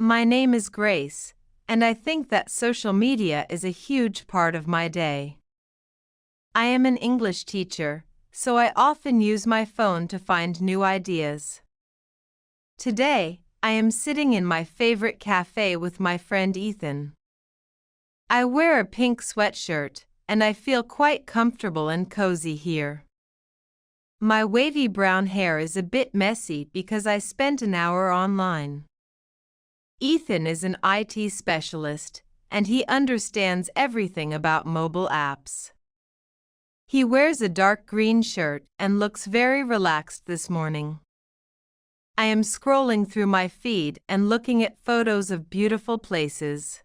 My name is Grace, and I think that social media is a huge part of my day. I am an English teacher, so I often use my phone to find new ideas. Today, I am sitting in my favorite cafe with my friend Ethan. I wear a pink sweatshirt, and I feel quite comfortable and cozy here. My wavy brown hair is a bit messy because I spent an hour online. Ethan is an IT specialist, and he understands everything about mobile apps. He wears a dark green shirt and looks very relaxed this morning. I am scrolling through my feed and looking at photos of beautiful places.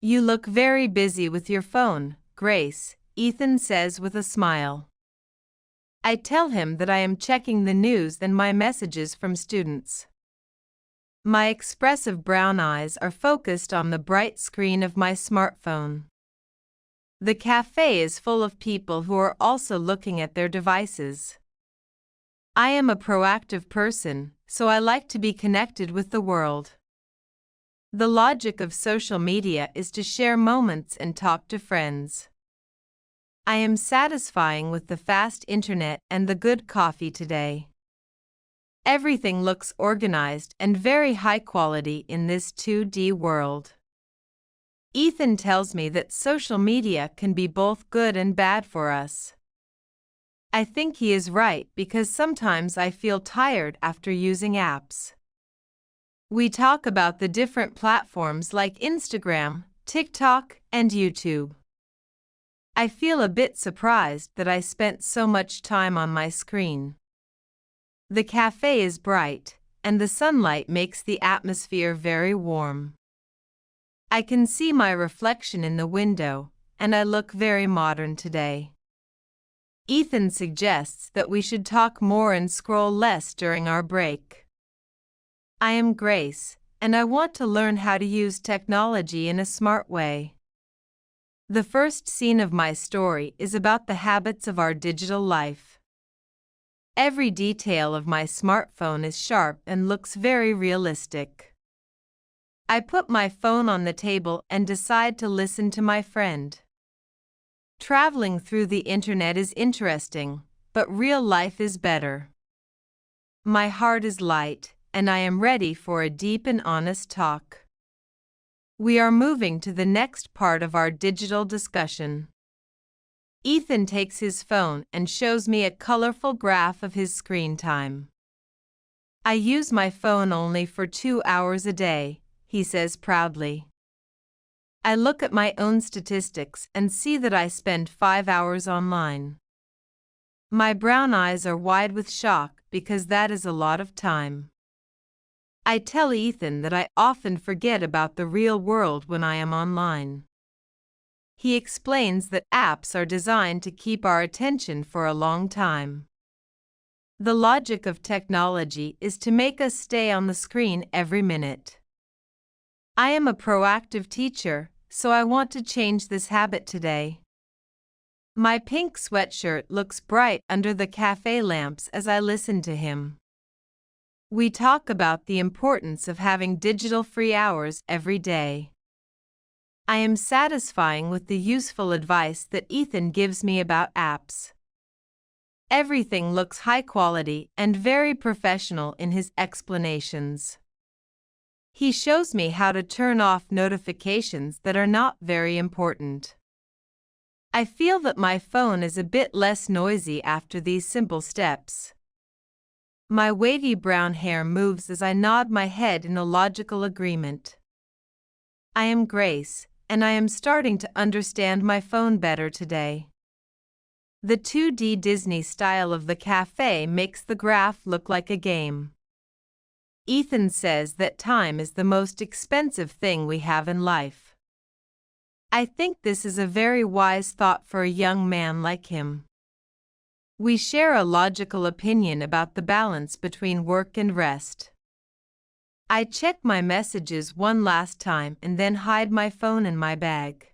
You look very busy with your phone, Grace, Ethan says with a smile. I tell him that I am checking the news and my messages from students. My expressive brown eyes are focused on the bright screen of my smartphone. The cafe is full of people who are also looking at their devices. I am a proactive person, so I like to be connected with the world. The logic of social media is to share moments and talk to friends. I am satisfying with the fast internet and the good coffee today. Everything looks organized and very high quality in this 2D world. Ethan tells me that social media can be both good and bad for us. I think he is right because sometimes I feel tired after using apps. We talk about the different platforms like Instagram, TikTok, and YouTube. I feel a bit surprised that I spent so much time on my screen. The cafe is bright, and the sunlight makes the atmosphere very warm. I can see my reflection in the window, and I look very modern today. Ethan suggests that we should talk more and scroll less during our break. I am Grace, and I want to learn how to use technology in a smart way. The first scene of my story is about the habits of our digital life. Every detail of my smartphone is sharp and looks very realistic. I put my phone on the table and decide to listen to my friend. Traveling through the internet is interesting, but real life is better. My heart is light, and I am ready for a deep and honest talk. We are moving to the next part of our digital discussion. Ethan takes his phone and shows me a colorful graph of his screen time. I use my phone only for 2 hours a day, he says proudly. I look at my own statistics and see that I spend 5 hours online. My brown eyes are wide with shock because that is a lot of time. I tell Ethan that I often forget about the real world when I am online. He explains that apps are designed to keep our attention for a long time. The logic of technology is to make us stay on the screen every minute. I am a proactive teacher, so I want to change this habit today. My pink sweatshirt looks bright under the cafe lamps as I listen to him. We talk about the importance of having digital-free hours every day. I am satisfying with the useful advice that Ethan gives me about apps. Everything looks high quality and very professional in his explanations. He shows me how to turn off notifications that are not very important. I feel that my phone is a bit less noisy after these simple steps. My wavy brown hair moves as I nod my head in a logical agreement. I am Grace, and I am starting to understand my phone better today. The 2D Disney style of the cafe makes the graph look like a game. Ethan says that time is the most expensive thing we have in life. I think this is a very wise thought for a young man like him. We share a logical opinion about the balance between work and rest. I check my messages one last time and then hide my phone in my bag.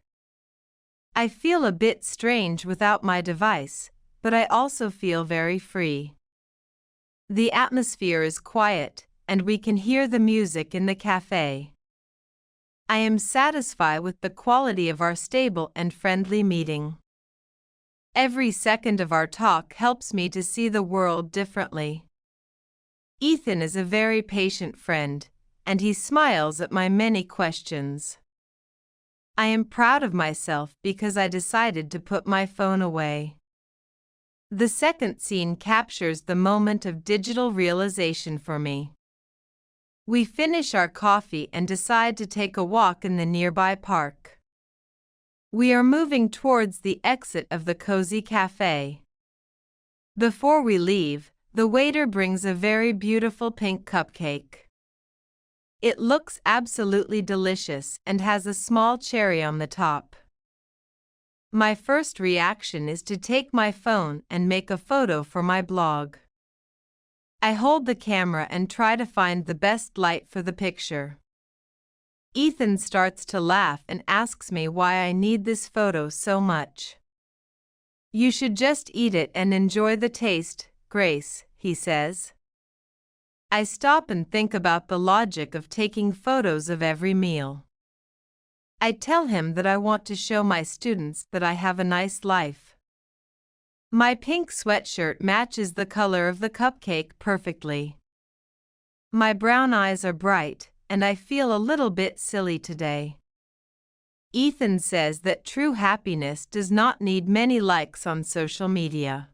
I feel a bit strange without my device, but I also feel very free. The atmosphere is quiet, and we can hear the music in the cafe. I am satisfied with the quality of our stable and friendly meeting. Every second of our talk helps me to see the world differently. Ethan is a very patient friend, and he smiles at my many questions. I am proud of myself because I decided to put my phone away. The second scene captures the moment of digital realization for me. We finish our coffee and decide to take a walk in the nearby park. We are moving towards the exit of the cozy cafe. Before we leave, the waiter brings a very beautiful pink cupcake. It looks absolutely delicious and has a small cherry on the top. My first reaction is to take my phone and make a photo for my blog. I hold the camera and try to find the best light for the picture. Ethan starts to laugh and asks me why I need this photo so much. "You should just eat it and enjoy the taste, Grace," he says. I stop and think about the logic of taking photos of every meal. I tell him that I want to show my students that I have a nice life. My pink sweatshirt matches the color of the cupcake perfectly. My brown eyes are bright, and I feel a little bit silly today. Ethan says that true happiness does not need many likes on social media.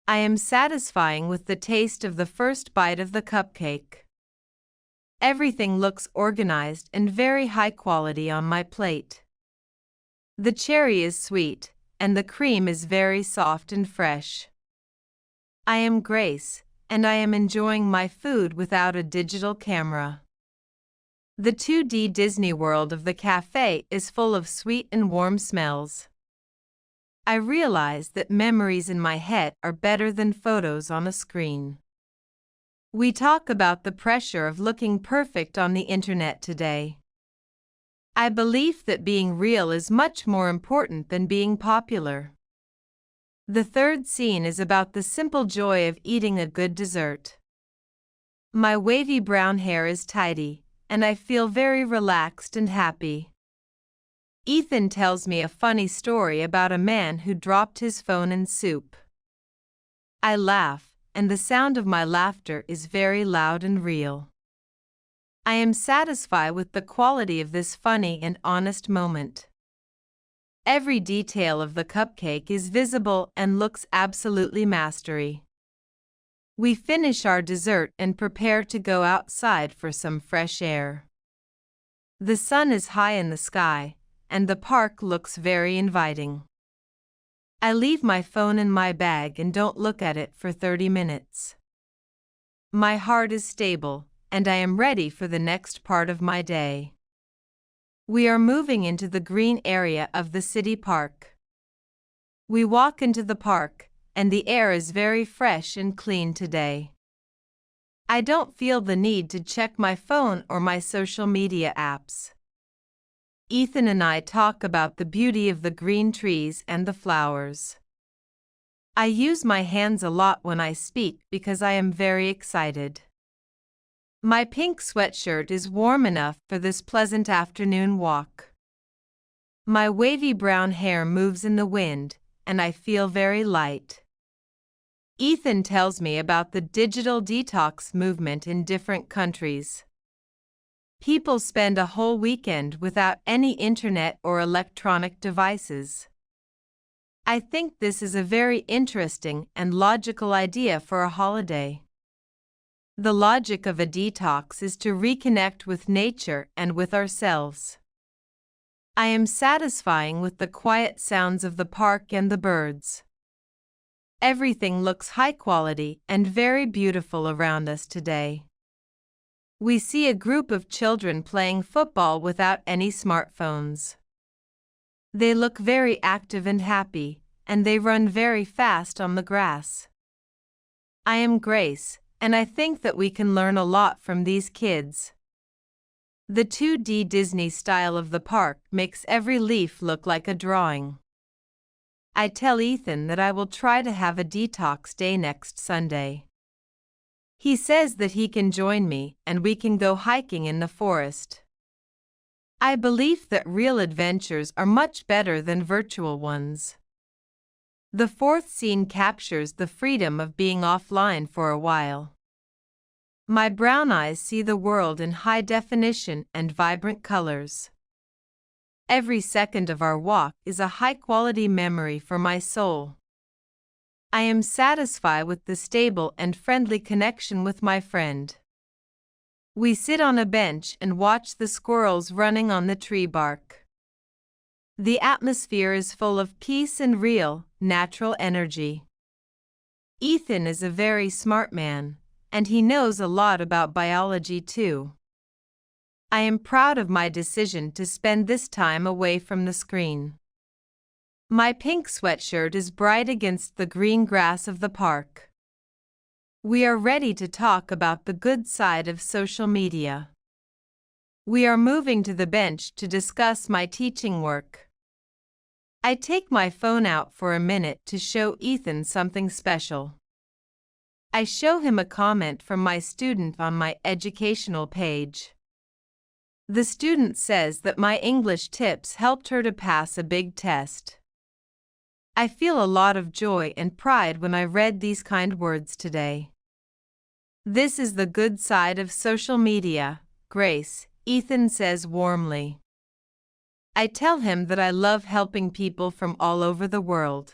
I am satisfying with the taste of the first bite of the cupcake. Everything looks organized and very high quality on my plate. The cherry is sweet, and the cream is very soft and fresh. I am Grace, and I am enjoying my food without a digital camera. The 2D Disney World of the cafe is full of sweet and warm smells. I realize that memories in my head are better than photos on a screen. We talk about the pressure of looking perfect on the internet today. I believe that being real is much more important than being popular. The third scene is about the simple joy of eating a good dessert. My wavy brown hair is tidy, and I feel very relaxed and happy. Ethan tells me a funny story about a man who dropped his phone in soup. I laugh, and the sound of my laughter is very loud and real. I am satisfied with the quality of this funny and honest moment. Every detail of the cupcake is visible and looks absolutely mastery. We finish our dessert and prepare to go outside for some fresh air. The sun is high in the sky, and the park looks very inviting. I leave my phone in my bag and don't look at it for 30 minutes. My heart is stable, and I am ready for the next part of my day. We are moving into the green area of the city park. We walk into the park, and the air is very fresh and clean today. I don't feel the need to check my phone or my social media apps. Ethan and I talk about the beauty of the green trees and the flowers. I use my hands a lot when I speak because I am very excited. My pink sweatshirt is warm enough for this pleasant afternoon walk. My wavy brown hair moves in the wind, and I feel very light. Ethan tells me about the digital detox movement in different countries. People spend a whole weekend without any internet or electronic devices. I think this is a very interesting and logical idea for a holiday. The logic of a detox is to reconnect with nature and with ourselves. I am satisfying with the quiet sounds of the park and the birds. Everything looks high quality and very beautiful around us today. We see a group of children playing football without any smartphones. They look very active and happy, and they run very fast on the grass. I am Grace, and I think that we can learn a lot from these kids. The 2D Disney style of the park makes every leaf look like a drawing. I tell Ethan that I will try to have a detox day next Sunday. He says that he can join me and we can go hiking in the forest. I believe that real adventures are much better than virtual ones. The fourth scene captures the freedom of being offline for a while. My brown eyes see the world in high definition and vibrant colors. Every second of our walk is a high-quality memory for my soul. I am satisfied with the stable and friendly connection with my friend. We sit on a bench and watch the squirrels running on the tree bark. The atmosphere is full of peace and real, natural energy. Ethan is a very smart man, and he knows a lot about biology too. I am proud of my decision to spend this time away from the screen. My pink sweatshirt is bright against the green grass of the park. We are ready to talk about the good side of social media. We are moving to the bench to discuss my teaching work. I take my phone out for a minute to show Ethan something special. I show him a comment from my student on my educational page. The student says that my English tips helped her to pass a big test. I feel a lot of joy and pride when I read these kind words today. This is the good side of social media, Grace, Ethan says warmly. I tell him that I love helping people from all over the world.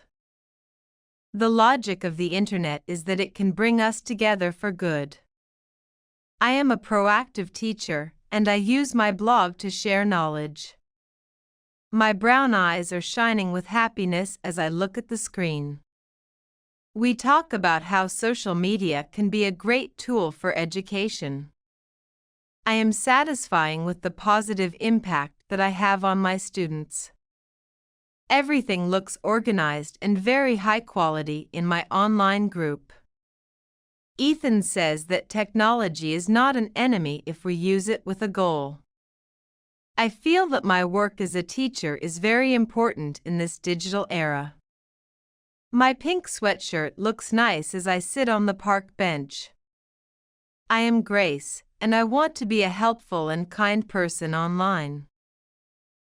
The logic of the internet is that it can bring us together for good. I am a proactive teacher, and I use my blog to share knowledge. My brown eyes are shining with happiness as I look at the screen. We talk about how social media can be a great tool for education. I am satisfying with the positive impact that I have on my students. Everything looks organized and very high quality in my online group. Ethan says that technology is not an enemy if we use it with a goal. I feel that my work as a teacher is very important in this digital era. My pink sweatshirt looks nice as I sit on the park bench. I am Grace, and I want to be a helpful and kind person online.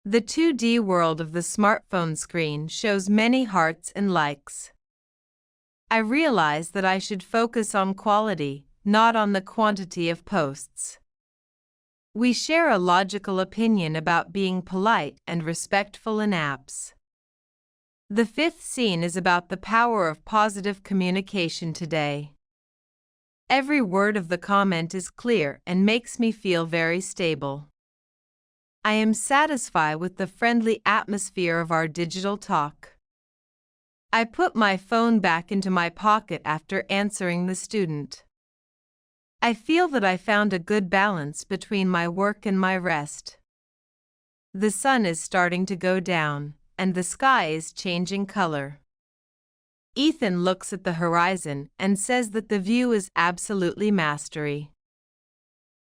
The 2D world of the smartphone screen shows many hearts and likes. I realize that I should focus on quality, not on the quantity of posts. We share a logical opinion about being polite and respectful in apps. The fifth scene is about the power of positive communication today. Every word of the comment is clear and makes me feel very stable. I am satisfied with the friendly atmosphere of our digital talk. I put my phone back into my pocket after answering the student. I feel that I found a good balance between my work and my rest. The sun is starting to go down, and the sky is changing color. Ethan looks at the horizon and says that the view is absolutely mastery.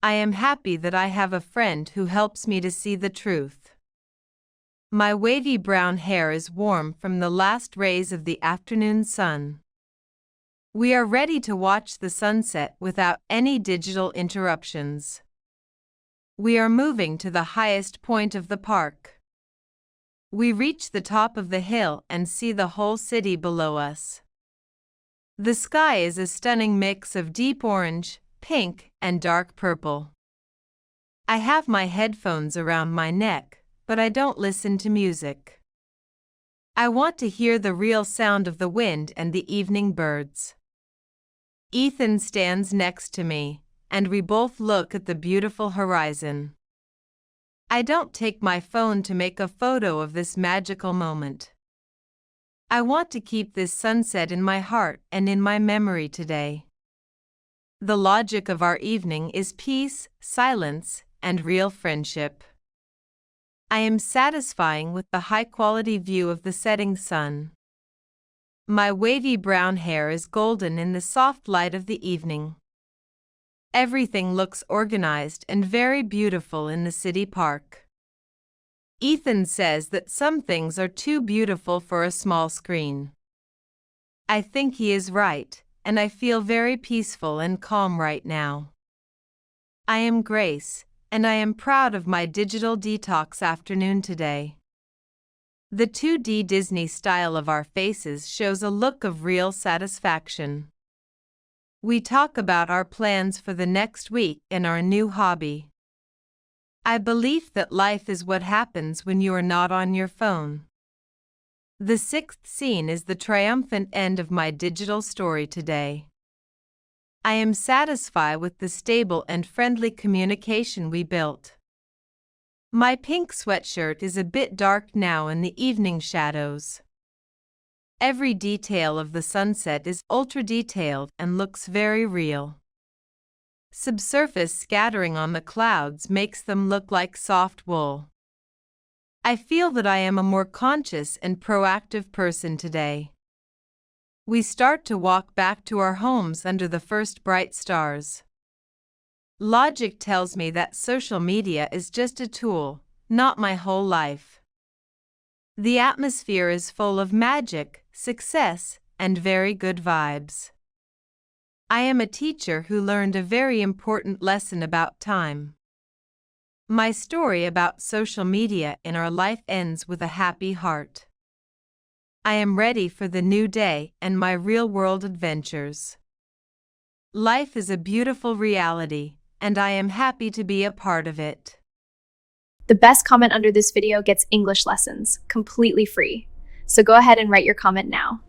I am happy that I have a friend who helps me to see the truth. My wavy brown hair is warm from the last rays of the afternoon sun. We are ready to watch the sunset without any digital interruptions. We are moving to the highest point of the park. We reach the top of the hill and see the whole city below us. The sky is a stunning mix of deep orange, pink, and dark purple. I have my headphones around my neck, but I don't listen to music. I want to hear the real sound of the wind and the evening birds. Ethan stands next to me, and we both look at the beautiful horizon. I don't take my phone to make a photo of this magical moment. I want to keep this sunset in my heart and in my memory today. The logic of our evening is peace, silence, and real friendship. I am satisfying with the high-quality view of the setting sun. My wavy brown hair is golden in the soft light of the evening. Everything looks organized and very beautiful in the city park. Ethan says that some things are too beautiful for a small screen. I think he is right, and I feel very peaceful and calm right now. I am Grace, and I am proud of my digital detox afternoon today. The 2D Disney style of our faces shows a look of real satisfaction. We talk about our plans for the next week and our new hobby. I believe that life is what happens when you are not on your phone. The sixth scene is the triumphant end of my digital story today. I am satisfied with the stable and friendly communication we built. My pink sweatshirt is a bit dark now in the evening shadows. Every detail of the sunset is ultra-detailed and looks very real. Subsurface scattering on the clouds makes them look like soft wool. I feel that I am a more conscious and proactive person today. We start to walk back to our homes under the first bright stars. Logic tells me that social media is just a tool, not my whole life. The atmosphere is full of magic, success, and very good vibes. I am a teacher who learned a very important lesson about time. My story about social media in our life ends with a happy heart. I am ready for the new day and my real-world adventures. Life is a beautiful reality, and I am happy to be a part of it. The best comment under this video gets English lessons, completely free. So go ahead and write your comment now.